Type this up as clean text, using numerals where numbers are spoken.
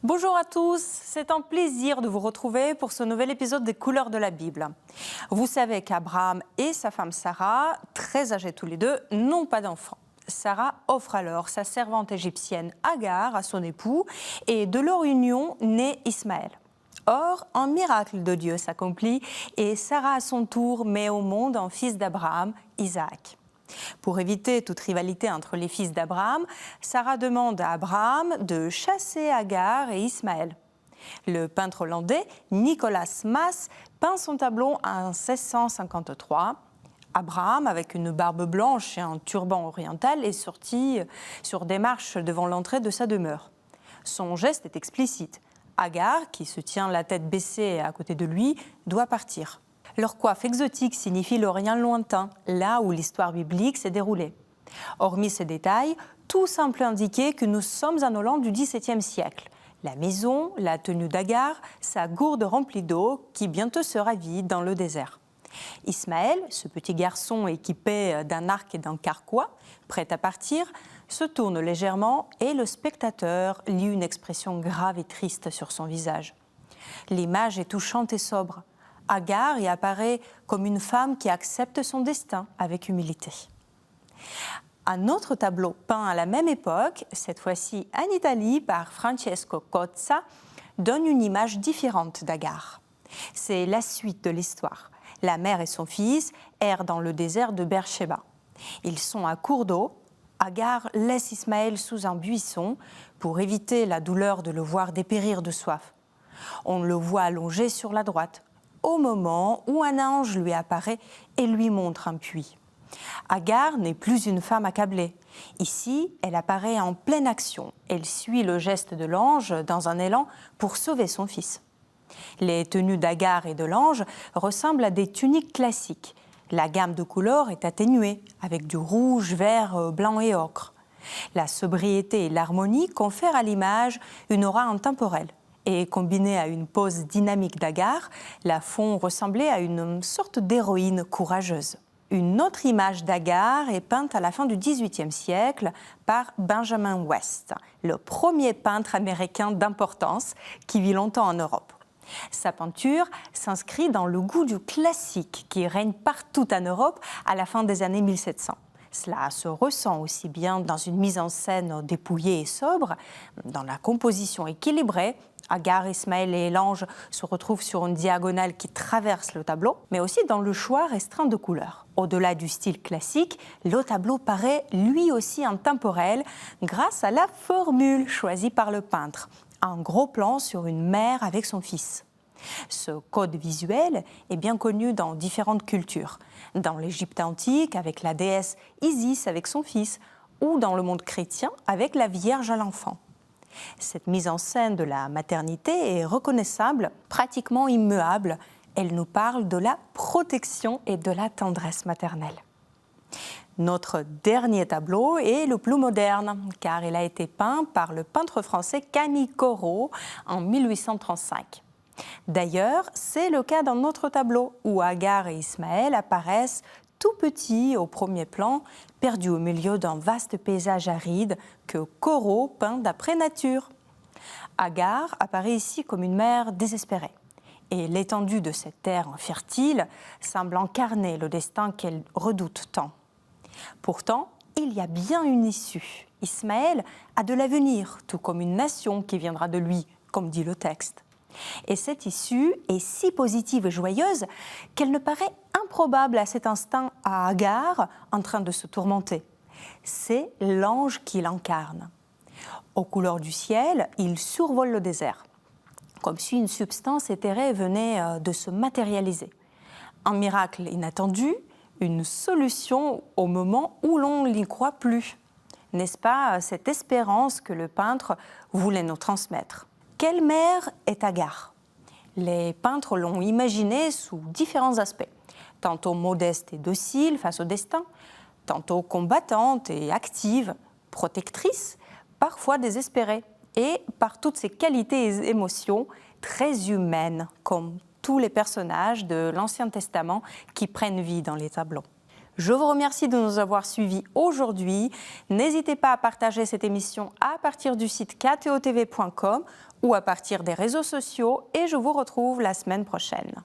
Bonjour à tous, c'est un plaisir de vous retrouver pour ce nouvel épisode des Couleurs de la Bible. Vous savez qu'Abraham et sa femme Sarah, très âgés tous les deux, n'ont pas d'enfants. Sarah offre alors sa servante égyptienne Agar à son époux et de leur union naît Ismaël. Or, un miracle de Dieu s'accomplit et Sarah à son tour met au monde un fils d'Abraham, Isaac. Pour éviter toute rivalité entre les fils d'Abraham, Sarah demande à Abraham de chasser Agar et Ismaël. Le peintre hollandais Nicolas Maas peint son tableau en 1653. Abraham, avec une barbe blanche et un turban oriental, est sorti sur des marches devant l'entrée de sa demeure. Son geste est explicite. Agar, qui se tient la tête baissée à côté de lui, doit partir. Leur coiffe exotique signifie l'Orient lointain, là où l'histoire biblique s'est déroulée. Hormis ces détails, tout semble indiquer que nous sommes en Hollande du XVIIe siècle. La maison, la tenue d'Agar, sa gourde remplie d'eau qui bientôt sera vide dans le désert. Ismaël, ce petit garçon équipé d'un arc et d'un carquois, prêt à partir, se tourne légèrement et le spectateur lit une expression grave et triste sur son visage. L'image est touchante et sobre. Agar y apparaît comme une femme qui accepte son destin avec humilité. Un autre tableau peint à la même époque, cette fois-ci en Italie par Francesco Cozza, donne une image différente d'Agar. C'est la suite de l'histoire. La mère et son fils errent dans le désert de Beersheba. Ils sont à court d'eau. Agar laisse Ismaël sous un buisson pour éviter la douleur de le voir dépérir de soif. On le voit allongé sur la droite, au moment où un ange lui apparaît et lui montre un puits. Agar n'est plus une femme accablée. Ici, elle apparaît en pleine action. Elle suit le geste de l'ange dans un élan pour sauver son fils. Les tenues d'Agar et de l'ange ressemblent à des tuniques classiques. La gamme de couleurs est atténuée, avec du rouge, vert, blanc et ocre. La sobriété et l'harmonie confèrent à l'image une aura intemporelle. Et combinée à une pose dynamique d'Agar, la font ressembler à une sorte d'héroïne courageuse. Une autre image d'Agar est peinte à la fin du XVIIIe siècle par Benjamin West, le premier peintre américain d'importance qui vit longtemps en Europe. Sa peinture s'inscrit dans le goût du classique qui règne partout en Europe à la fin des années 1700. Cela se ressent aussi bien dans une mise en scène dépouillée et sobre, dans la composition équilibrée. Agar, Ismaël et l'ange se retrouvent sur une diagonale qui traverse le tableau, mais aussi dans le choix restreint de couleurs. Au-delà du style classique, le tableau paraît lui aussi intemporel grâce à la formule choisie par le peintre. Un gros plan sur une mère avec son fils. Ce code visuel est bien connu dans différentes cultures. Dans l'Égypte antique, avec la déesse Isis avec son fils, ou dans le monde chrétien, avec la Vierge à l'enfant. Cette mise en scène de la maternité est reconnaissable, pratiquement immuable. Elle nous parle de la protection et de la tendresse maternelle. Notre dernier tableau est le plus moderne, car il a été peint par le peintre français Camille Corot en 1835. D'ailleurs, c'est le cas d'un autre tableau où Agar et Ismaël apparaissent tout petits au premier plan, perdus au milieu d'un vaste paysage aride que Corot peint d'après nature. Agar apparaît ici comme une mère désespérée. Et l'étendue de cette terre infertile semble incarner le destin qu'elle redoute tant. Pourtant, il y a bien une issue. Ismaël a de l'avenir, tout comme une nation qui viendra de lui, comme dit le texte. Et cette issue est si positive et joyeuse qu'elle ne paraît improbable à cet instant à Agar en train de se tourmenter. C'est l'ange qui l'incarne. Aux couleurs du ciel, il survole le désert, comme si une substance éthérée venait de se matérialiser. Un miracle inattendu, une solution au moment où l'on n'y croit plus. N'est-ce pas cette espérance que le peintre voulait nous transmettre ? Quelle mère est Agar ? Les peintres l'ont imaginée sous différents aspects, tantôt modeste et docile face au destin, tantôt combattante et active, protectrice, parfois désespérée, et par toutes ses qualités et émotions très humaines, comme tous les personnages de l'Ancien Testament qui prennent vie dans les tableaux. Je vous remercie de nous avoir suivis aujourd'hui. N'hésitez pas à partager cette émission à partir du site ktotv.com ou à partir des réseaux sociaux et je vous retrouve la semaine prochaine.